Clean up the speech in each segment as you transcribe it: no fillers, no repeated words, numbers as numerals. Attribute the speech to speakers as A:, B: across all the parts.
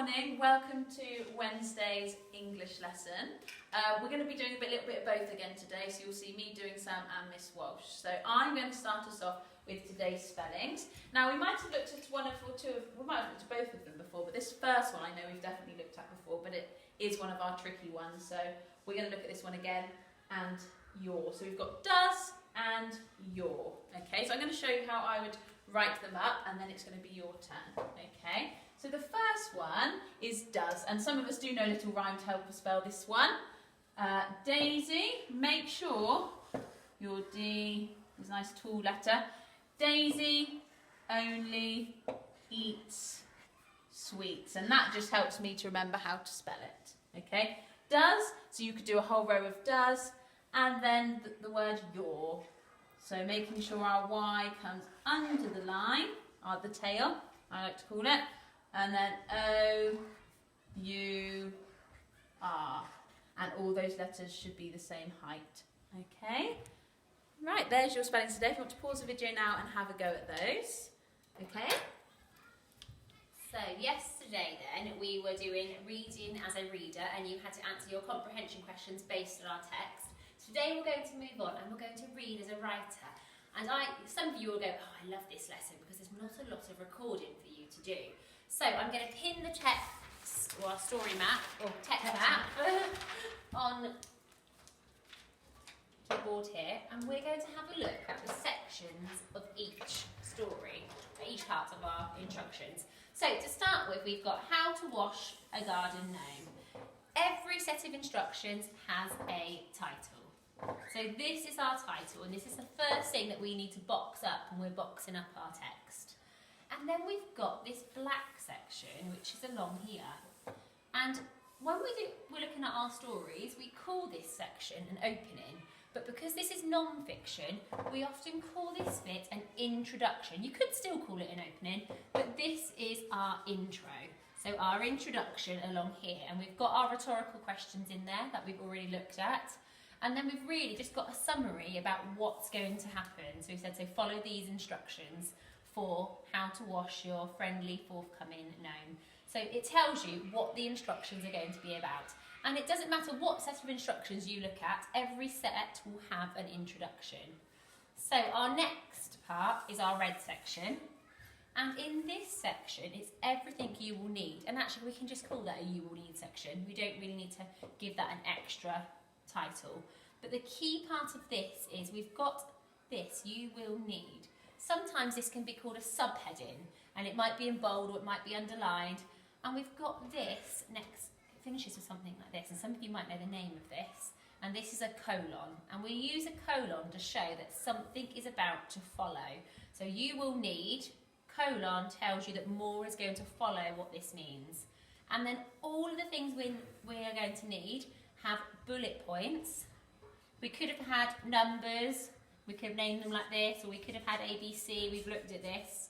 A: morning, welcome to Wednesday's English lesson. We're going to be doing a little bit of both again today, so you'll see me doing some and Miss Walsh. So I'm going to start us off with today's spellings. Now we might have looked at we might have looked at both of them before, but this first one I know we've definitely looked at before, but it is one of our tricky ones, so we're going to look at this one again, and your. So we've got does and your. Okay, so I'm going to show you how I would write them up, and then it's going to be your turn. Okay, so the first one is does, and some of us do know little rhyme to help us spell this one. Daisy, make sure your D is a nice tall letter. Daisy only eats sweets, and that just helps me to remember how to spell it. Okay, does, so you could do a whole row of does, and then the word your. So making sure our Y comes under the line, the tail, I like to call it, and then O, U, R. And all those letters should be the same height. Okay? Right, there's your spellings today. If you want to pause the video now and have a go at those. Okay?
B: So yesterday then we were doing reading as a reader, and you had to answer your comprehension questions based on our text. Today we're going to move on and we're going to read as a writer. And some of you will go, oh, I love this lesson because there's not a lot of recording for you to do. So I'm going to pin the text, or our story map, or text map, on the board here, and we're going to have a look at the sections of each story, each part of our instructions. So to start with, we've got how to wash a garden gnome. Every set of instructions has a title. So this is our title, and this is the first thing that we need to box up when we're boxing up our text. And then we've got this black section, which is along here. And when we're looking at our stories, we call this section an opening. But because this is non-fiction, we often call this bit an introduction. You could still call it an opening, but this is our intro. So our introduction along here, and we've got our rhetorical questions in there that we've already looked at. And then we've really just got a summary about what's going to happen. So we said, so follow these instructions for how to wash your friendly forthcoming gnome. So it tells you what the instructions are going to be about. And it doesn't matter what set of instructions you look at, every set will have an introduction. So our next part is our red section. And in this section, it's everything you will need. And actually, we can just call that a you will need section. We don't really need to give that an extra title. But the key part of this is we've got this, you will need. Sometimes this can be called a subheading, and it might be in bold or it might be underlined. And we've got this next, it finishes with something like this, and some of you might know the name of this. And this is a colon, and we use a colon to show that something is about to follow. So you will need, colon tells you that more is going to follow what this means. And then all of the things we are going to need have bullet points. We could have had numbers, we could have named them like this, or we could have had ABC, we've looked at this.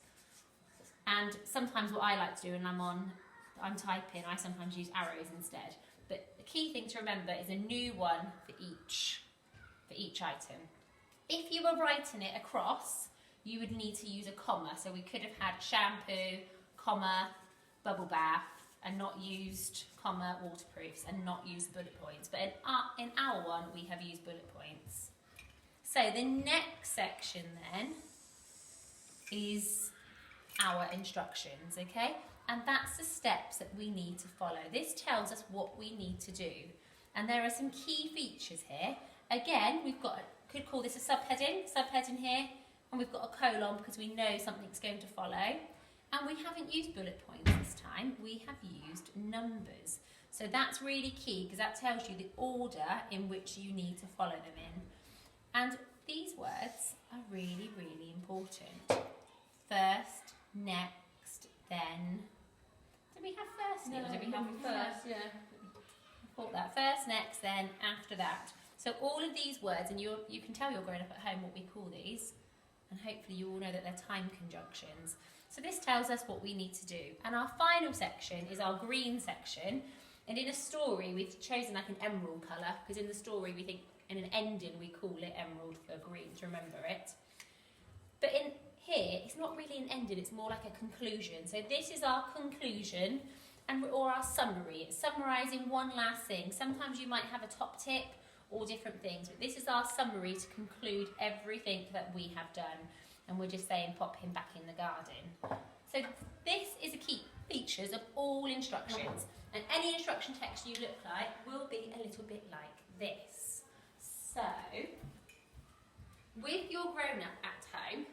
B: And sometimes what I like to do when I'm typing, I sometimes use arrows instead. But the key thing to remember is a new one for each item. If you were writing it across, you would need to use a comma. So we could have had shampoo, comma, bubble bath, and not used comma waterproofs, and not used bullet points. But in our one, we have used bullet points. So the next section then is our instructions, okay? And that's the steps that we need to follow. This tells us what we need to do. And there are some key features here. Again, could call this a subheading here, and we've got a colon because we know something's going to follow. And we haven't used bullet points this time, we have used numbers. So that's really key because that tells you the order in which you need to follow them in. And these words are really, really important. First, next, then. Did we have first?
A: No,
B: did we have
A: first? Yeah.
B: I thought that. First, next, then, after that. So all of these words, and you can tell you're growing up at home what we call these, and hopefully you all know that they're time conjunctions. So this tells us what we need to do. And our final section is our green section. And in a story, we've chosen like an emerald colour, because in the story we think, in an ending we call it emerald for green to remember it. But in here, it's not really an ending, it's more like a conclusion. So this is our conclusion, or our summary. It's summarising one last thing. Sometimes you might have a top tip or different things, but this is our summary to conclude everything that we have done. And we're just saying pop him back in the garden. So this is a key features of all instructions. And any instruction text you look like will be a little bit like this. So, with your grown-up at home,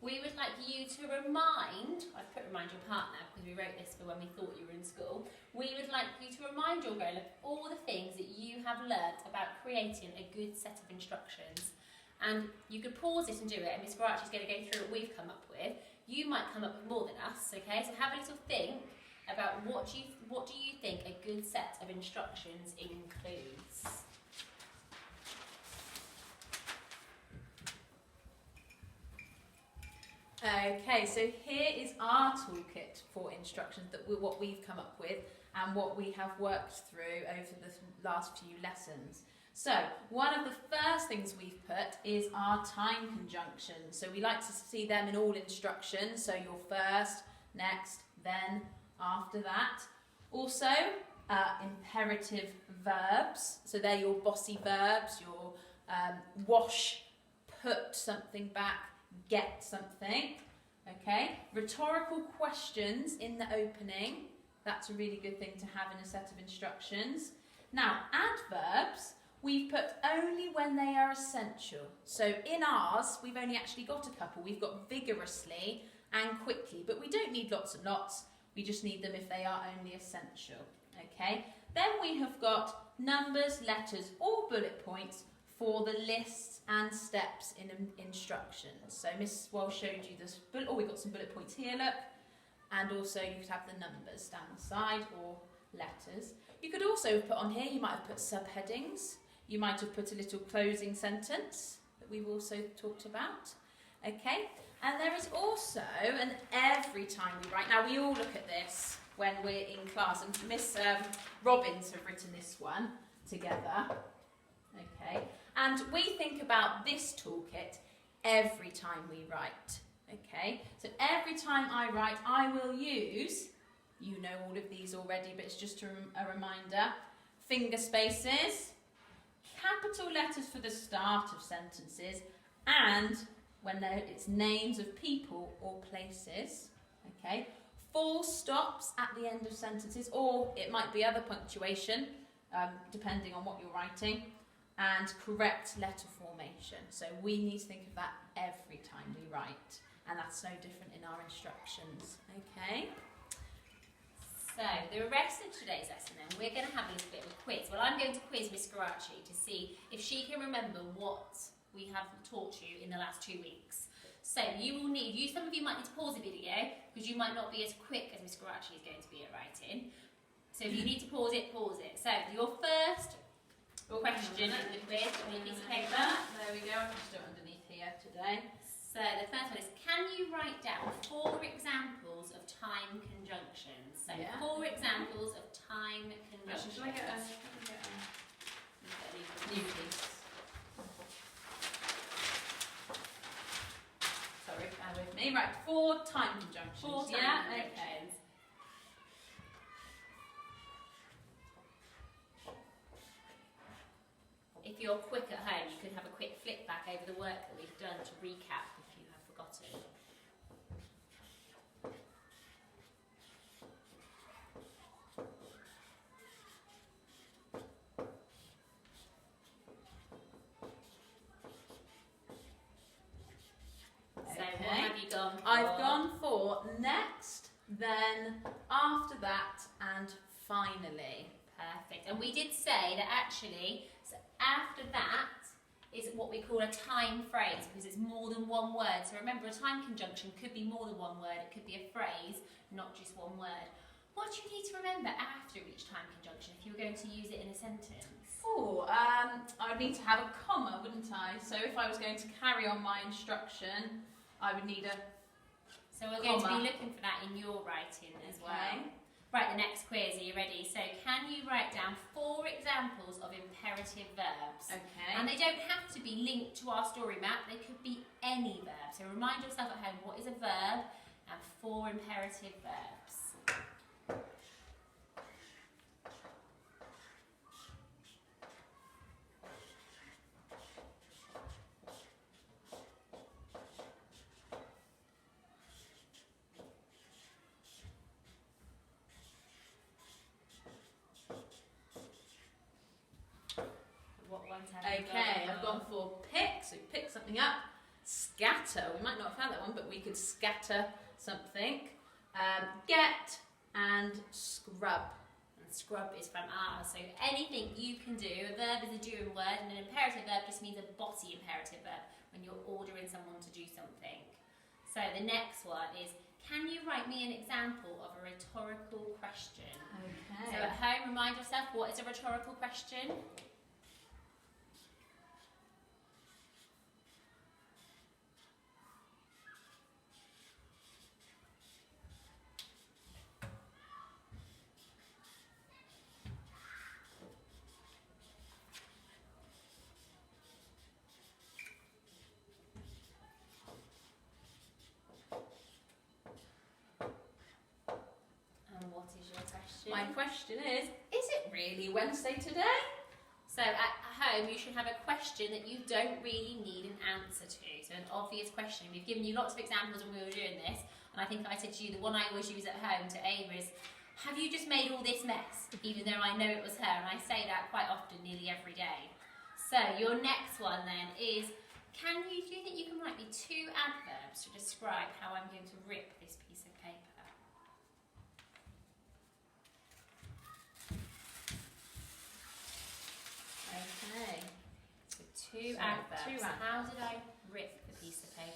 B: we would like you to remind your partner, because we wrote this for when we thought you were in school, we would like you to remind your grown-up all the things that you have learnt about creating a good set of instructions. And you could pause it and do it, and Miss Garachi's going to go through what we've come up with. You might come up with more than us, okay? So have a little think about what do you think a good set of instructions includes.
A: Okay, so here is our toolkit for instructions, what we've come up with and what we have worked through over the last few lessons. So, one of the first things we've put is our time conjunctions. So we like to see them in all instructions, so your first, next, then, after that. Also, imperative verbs, so they're your bossy verbs, your wash, put something back, get something, okay? Rhetorical questions in the opening, that's a really good thing to have in a set of instructions. Now, adverbs, we've put only when they are essential. So in ours, we've only actually got a couple. We've got vigorously and quickly, but we don't need lots and lots. We just need them if they are only essential, okay? Then we have got numbers, letters, or bullet points for the lists and steps in instructions. So Miss Welsh showed you this, we've got some bullet points here, look. And also you could have the numbers down the side or letters. You could also put on here, you might have put subheadings. You might have put a little closing sentence that we've also talked about. Okay, and there is also an every time we write. Now we all look at this when we're in class, and Miss Robbins have written this one together. Okay, and we think about this toolkit every time we write. Okay, so every time I write, I will use, you know all of these already, but it's just a reminder, finger spaces, capital letters for the start of sentences, and when it's names of people or places, okay, full stops at the end of sentences, or it might be other punctuation, depending on what you're writing, and correct letter formation. So we need to think of that every time we write, and that's no different in our instructions, okay?
B: So, the rest of today's lesson then, we're going to have a little bit of a quiz. Well, I'm going to quiz Miss Garachi to see if she can remember what we have taught you in the last 2 weeks. So, some of you might need to pause the video, because you might not be as quick as Miss Garachi is going to be at writing. So, if you need to pause it, pause it. So, your first question in the quiz, on your piece of paper.
A: There we go, I've just done it underneath here today.
B: So the first one is, can you write down 4 examples of time conjunctions? So 4 examples of time conjunctions.
A: Shall I get a new piece? Sorry, bear with me. Right, 4 time conjunctions.
B: 4 time conjunctions. If you're quick at home, you can have a quick flick back over the work that we've done to recap if you have forgotten. So what have you gone for?
A: I've gone for next, then, after that, and finally.
B: Perfect. And we did say that actually, so after that is what we call a time phrase, because it's more than one word. So remember, a time conjunction could be more than one word. It could be a phrase, not just one word. What do you need to remember after each time conjunction if you were going to use it in a sentence?
A: Oh, I would need to have a comma, wouldn't I? So if I was going to carry on my instruction, I would need a
B: So we're going to be looking for that in your writing as well. Right, the next quiz, are you ready? So can you write down 4 examples of imperative verbs?
A: Okay.
B: And they don't have to be linked to our story map, they could be any verb. So remind yourself at home, what is a verb? And 4 imperative verbs.
A: coming up. Scatter. We might not have found that one, but we could scatter something. Get and scrub.
B: And scrub is from R. So anything you can do. A verb is a doing word, and an imperative verb just means a body imperative verb when you're ordering someone to do something. So the next one is, can you write me an example of a rhetorical question?
A: Okay.
B: So at home, remind yourself, what is a rhetorical question? And what is your question?
A: My question is it really Wednesday today?
B: So at home, you should have a question that you don't really need an answer to. So an obvious question. We've given you lots of examples when we were doing this, and I think I said to you, the one I always use at home to Ava is, have you just made all this mess? Even though I know it was her, and I say that quite often, nearly every day. So your next one then is, do you think you can write me 2 adverbs to describe how I'm going to rip this piece of paper?
A: Okay.
B: So 2 adverbs.
A: 2 adverbs.
B: How did I rip the piece of paper?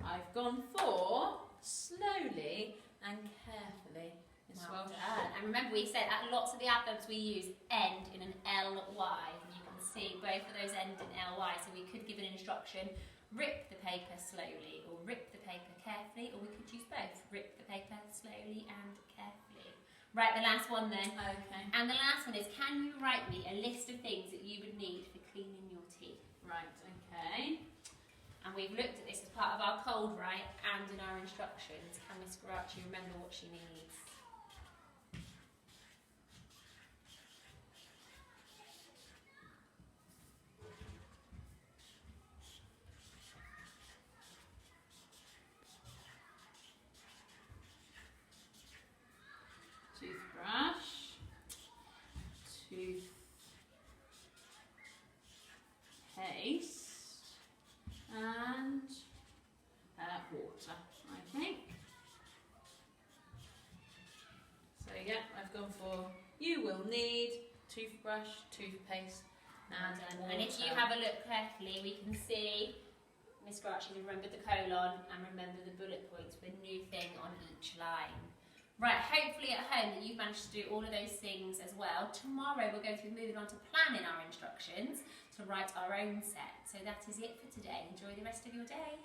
A: I've gone for slowly and carefully. Miss
B: Well
A: Welsh.
B: done. And remember, we said that lots of the adverbs we use end in an ly. And you can see both of those end in ly. So we could give an instruction, rip the paper slowly, or rip the paper carefully, or we could use both, rip the paper slowly and carefully. Right, the last one then.
A: Okay.
B: And the last one is, can you write me a list of things that you would need for cleaning your teeth?
A: Right, okay.
B: And we've looked at this as part of our cold write and in our instructions. Can Miss Garachi remember what she needs?
A: Toothbrush, toothpaste, and water, I think. So yeah, I've gone for, you will need toothbrush, toothpaste, and water.
B: And if you have a look carefully, we can see Miss Garachi remembered the colon and remember the bullet points with a new thing on each line. Right, hopefully at home that you've managed to do all of those things as well. Tomorrow we're going to be moving on to planning our instructions to write our own set. So that is it for today. Enjoy the rest of your day.